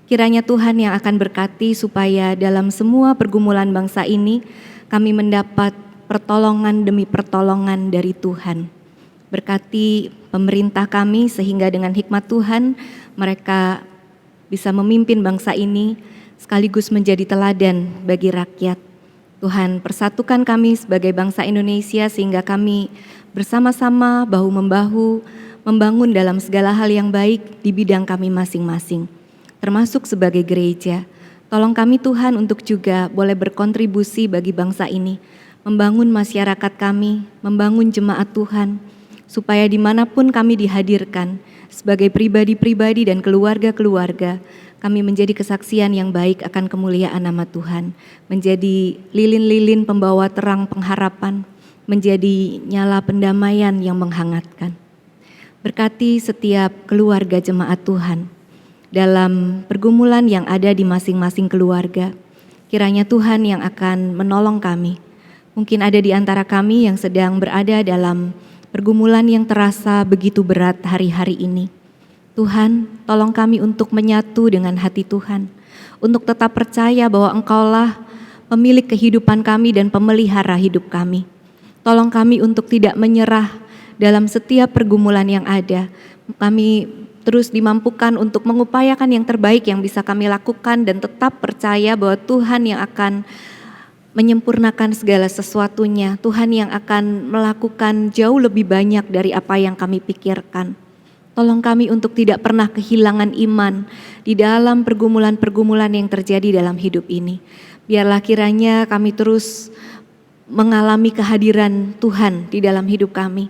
S6: Kiranya Tuhan yang akan berkati supaya dalam semua pergumulan bangsa ini kami mendapat pertolongan demi pertolongan dari Tuhan. Berkati pemerintah kami sehingga dengan hikmat Tuhan mereka bisa memimpin bangsa ini sekaligus menjadi teladan bagi rakyat. Tuhan persatukan kami sebagai bangsa Indonesia sehingga kami bersama-sama bahu-membahu membangun dalam segala hal yang baik di bidang kami masing-masing. Termasuk sebagai gereja, tolong kami Tuhan untuk juga boleh berkontribusi bagi bangsa ini, membangun masyarakat kami, membangun jemaat Tuhan, supaya dimanapun kami dihadirkan, sebagai pribadi-pribadi dan keluarga-keluarga, kami menjadi kesaksian yang baik akan kemuliaan nama Tuhan, menjadi lilin-lilin pembawa terang pengharapan, menjadi nyala pendamaian yang menghangatkan. Berkati setiap keluarga jemaat Tuhan, dalam pergumulan yang ada di masing-masing keluarga, kiranya Tuhan yang akan menolong kami. Mungkin ada di antara kami yang sedang berada dalam pergumulan yang terasa begitu berat hari-hari ini. Tuhan, tolong kami untuk menyatu dengan hati Tuhan, untuk tetap percaya bahwa Engkaulah pemilik kehidupan kami dan pemelihara hidup kami. Tolong kami untuk tidak menyerah dalam setiap pergumulan yang ada. Kami terus dimampukan untuk mengupayakan yang terbaik yang bisa kami lakukan dan tetap percaya bahwa Tuhan yang akan menyempurnakan segala sesuatunya. Tuhan yang akan melakukan jauh lebih banyak dari apa yang kami pikirkan. Tolong kami untuk tidak pernah kehilangan iman di dalam pergumulan-pergumulan yang terjadi dalam hidup ini. Biarlah kiranya kami terus mengalami kehadiran Tuhan di dalam hidup kami.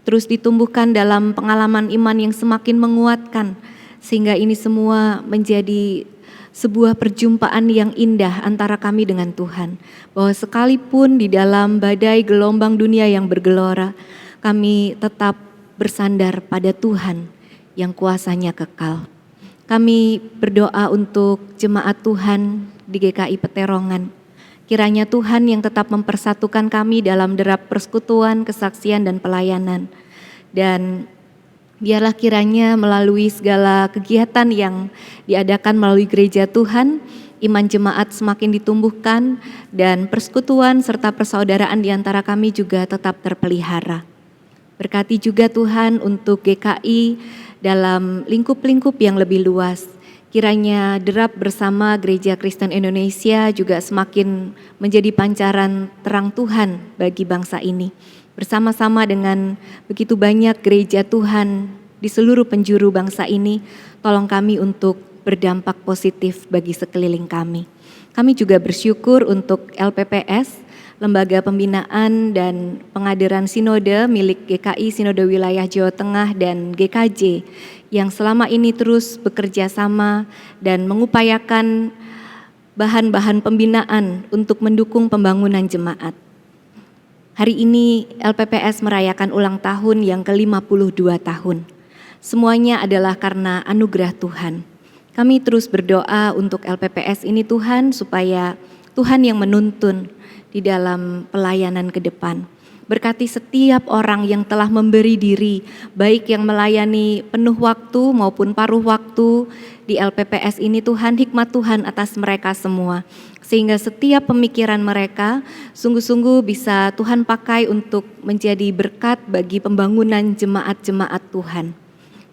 S6: Terus ditumbuhkan dalam pengalaman iman yang semakin menguatkan, sehingga ini semua menjadi sebuah perjumpaan yang indah antara kami dengan Tuhan. Bahwa sekalipun di dalam badai gelombang dunia yang bergelora, kami tetap bersandar pada Tuhan yang kuasanya kekal. Kami berdoa untuk jemaat Tuhan di GKI Peterongan. Kiranya Tuhan yang tetap mempersatukan kami dalam derap persekutuan, kesaksian, dan pelayanan. Dan biarlah kiranya melalui segala kegiatan yang diadakan melalui gereja Tuhan, iman jemaat semakin ditumbuhkan, dan persekutuan serta persaudaraan di antara kami juga tetap terpelihara. Berkati juga Tuhan untuk GKI dalam lingkup-lingkup yang lebih luas. Kiranya derap bersama Gereja Kristen Indonesia juga semakin menjadi pancaran terang Tuhan bagi bangsa ini. Bersama-sama dengan begitu banyak gereja Tuhan di seluruh penjuru bangsa ini, tolong kami untuk berdampak positif bagi sekeliling kami. Kami juga bersyukur untuk LPPS, Lembaga Pembinaan dan Pengadilan Sinode milik GKI Sinode Wilayah Jawa Tengah dan GKJ yang selama ini terus bekerja sama dan mengupayakan bahan-bahan pembinaan untuk mendukung pembangunan jemaat. Hari ini LPPS merayakan ulang tahun yang ke-52 tahun. Semuanya adalah karena anugerah Tuhan. Kami terus berdoa untuk LPPS ini Tuhan, supaya Tuhan yang menuntun di dalam pelayanan ke depan. Berkati setiap orang yang telah memberi diri, baik yang melayani penuh waktu maupun paruh waktu di LPPS ini Tuhan, hikmat Tuhan atas mereka semua. Sehingga setiap pemikiran mereka sungguh-sungguh bisa Tuhan pakai untuk menjadi berkat bagi pembangunan jemaat-jemaat Tuhan.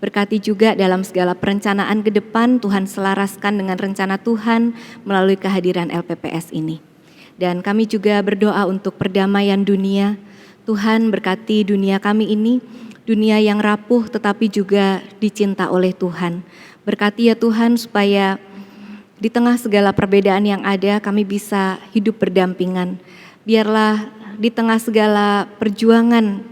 S6: Berkati juga dalam segala perencanaan ke depan, Tuhan selaraskan dengan rencana Tuhan melalui kehadiran LPPS ini. Dan kami juga berdoa untuk perdamaian dunia. Tuhan berkati dunia kami ini, dunia yang rapuh tetapi juga dicinta oleh Tuhan. Berkati ya Tuhan supaya di tengah segala perbedaan yang ada kami bisa hidup berdampingan. Biarlah di tengah segala perjuangan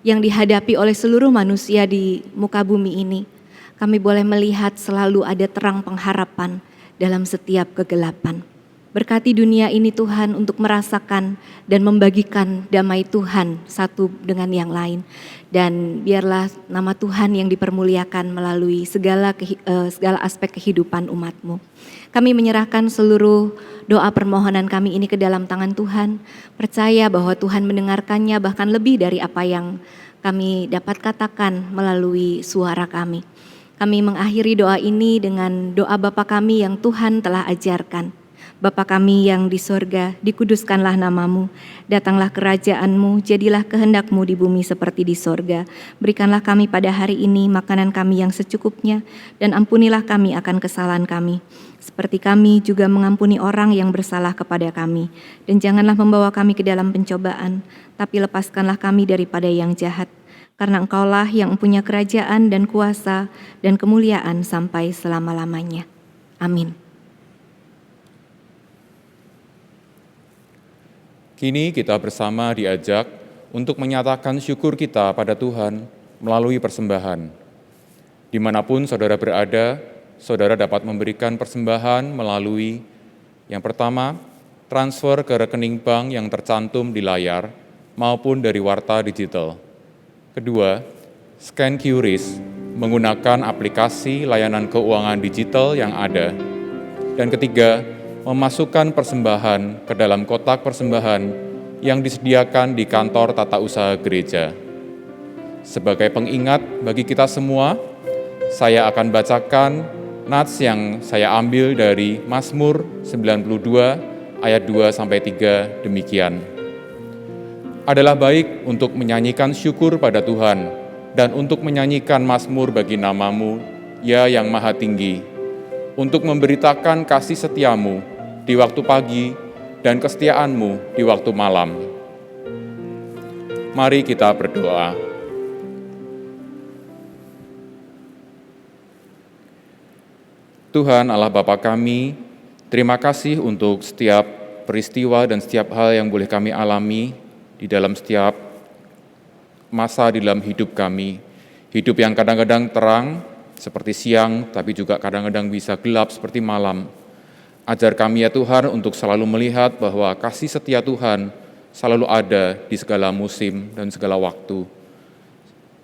S6: yang dihadapi oleh seluruh manusia di muka bumi ini, kami boleh melihat selalu ada terang pengharapan dalam setiap kegelapan. Berkati dunia ini Tuhan untuk merasakan dan membagikan damai Tuhan satu dengan yang lain. Dan biarlah nama Tuhan yang dipermuliakan melalui segala aspek kehidupan umat-Mu. Kami menyerahkan seluruh doa permohonan kami ini ke dalam tangan Tuhan. Percaya bahwa Tuhan mendengarkannya bahkan lebih dari apa yang kami dapat katakan melalui suara kami. Kami mengakhiri doa ini dengan doa Bapa kami yang Tuhan telah ajarkan. Bapa kami yang di sorga, dikuduskanlah namamu, datanglah kerajaan-Mu, jadilah kehendak-Mu di bumi seperti di sorga. Berikanlah kami pada hari ini makanan kami yang secukupnya, dan ampunilah kami akan kesalahan kami, seperti kami juga mengampuni orang yang bersalah kepada kami. Dan janganlah membawa kami ke dalam pencobaan, tapi lepaskanlah kami daripada yang jahat. Karena Engkaulah yang mempunyai kerajaan dan kuasa dan kemuliaan sampai selama-lamanya. Amin.
S1: Kini kita bersama diajak untuk menyatakan syukur kita pada Tuhan melalui persembahan. Dimanapun saudara berada, saudara dapat memberikan persembahan melalui yang pertama, transfer ke rekening bank yang tercantum di layar maupun dari warta digital. Kedua, scan QRIS menggunakan aplikasi layanan keuangan digital yang ada. Dan ketiga, memasukkan persembahan ke dalam kotak persembahan yang disediakan di kantor tata usaha gereja. Sebagai pengingat bagi kita semua, saya akan bacakan nats yang saya ambil dari Mazmur 92 ayat 2-3 demikian. Adalah baik untuk menyanyikan syukur pada Tuhan dan untuk menyanyikan mazmur bagi nama-Mu, ya yang maha tinggi, untuk memberitakan kasih setia-Mu di waktu pagi dan kesetiaan-Mu di waktu malam. Mari kita berdoa. Tuhan Allah Bapa kami, terima kasih untuk setiap peristiwa dan setiap hal yang boleh kami alami di dalam setiap masa di dalam hidup kami. Hidup yang kadang-kadang terang seperti siang, tapi juga kadang-kadang bisa gelap seperti malam. Ajar kami ya Tuhan untuk selalu melihat bahwa kasih setia Tuhan selalu ada di segala musim dan segala waktu.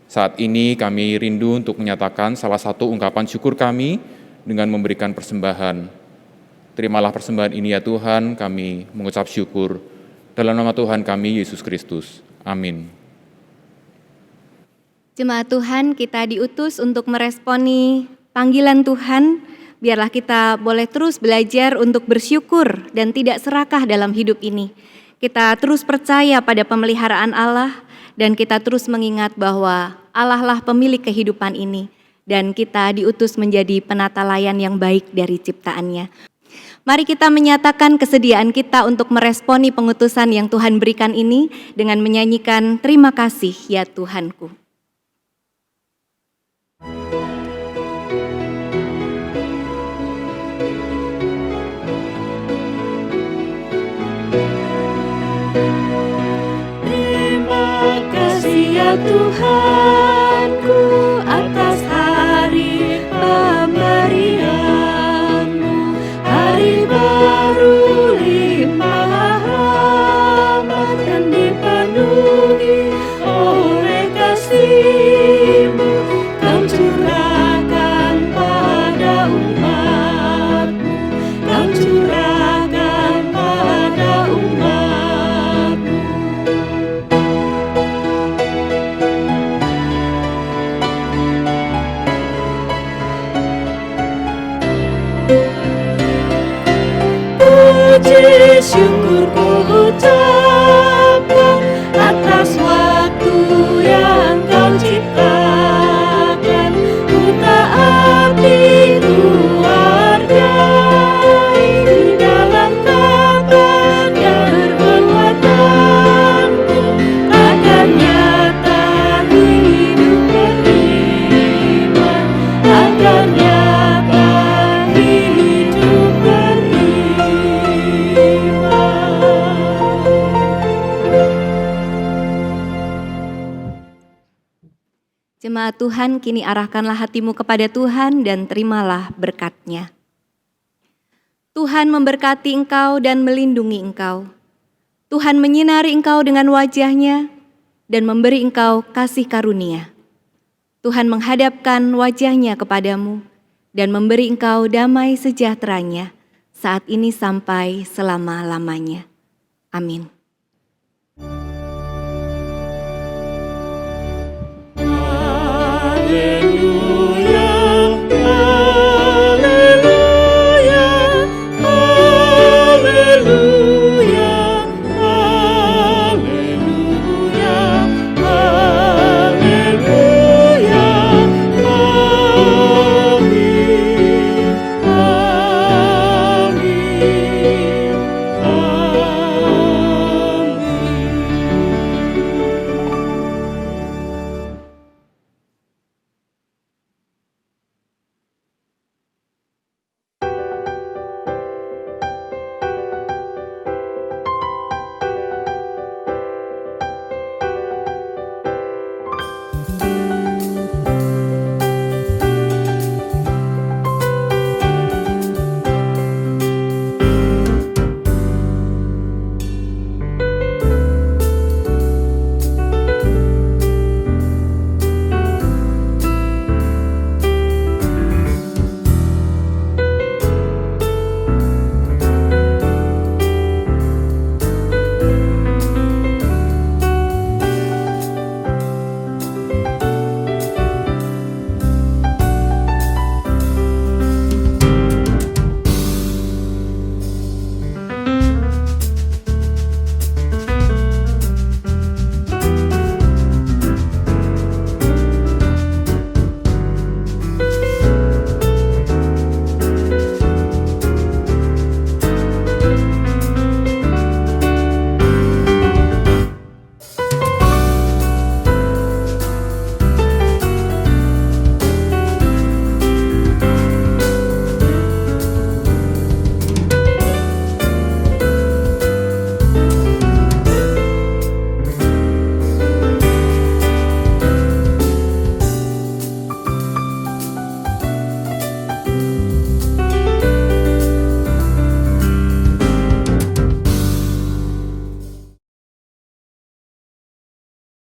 S1: Saat ini kami rindu untuk menyatakan salah satu ungkapan syukur kami dengan memberikan persembahan. Terimalah persembahan ini ya Tuhan, kami mengucap syukur. Dalam nama Tuhan kami, Yesus Kristus. Amin.
S6: Jemaat Tuhan, kita diutus untuk meresponi panggilan Tuhan. Biarlah kita boleh terus belajar untuk bersyukur dan tidak serakah dalam hidup ini. Kita terus percaya pada pemeliharaan Allah dan kita terus mengingat bahwa Allah lah pemilik kehidupan ini dan kita diutus menjadi penata layan yang baik dari ciptaannya. Mari kita menyatakan kesediaan kita untuk meresponi pengutusan yang Tuhan berikan ini dengan menyanyikan terima kasih ya Tuhanku.
S7: Ya Tuhanku atas hari pemberian-Mu, hari baru limpah rahmat dan dipenuhi oleh kasih-Mu, Kau curahkan pada umat.
S6: Jemaat Tuhan, kini arahkanlah hatimu kepada Tuhan dan terimalah berkat-Nya. Tuhan memberkati engkau dan melindungi engkau. Tuhan menyinari engkau dengan wajah-Nya dan memberi engkau kasih karunia. Tuhan menghadapkan wajah-Nya kepadamu dan memberi engkau damai sejahtera-Nya saat ini sampai selama-lamanya. Amin.
S7: Haleluya.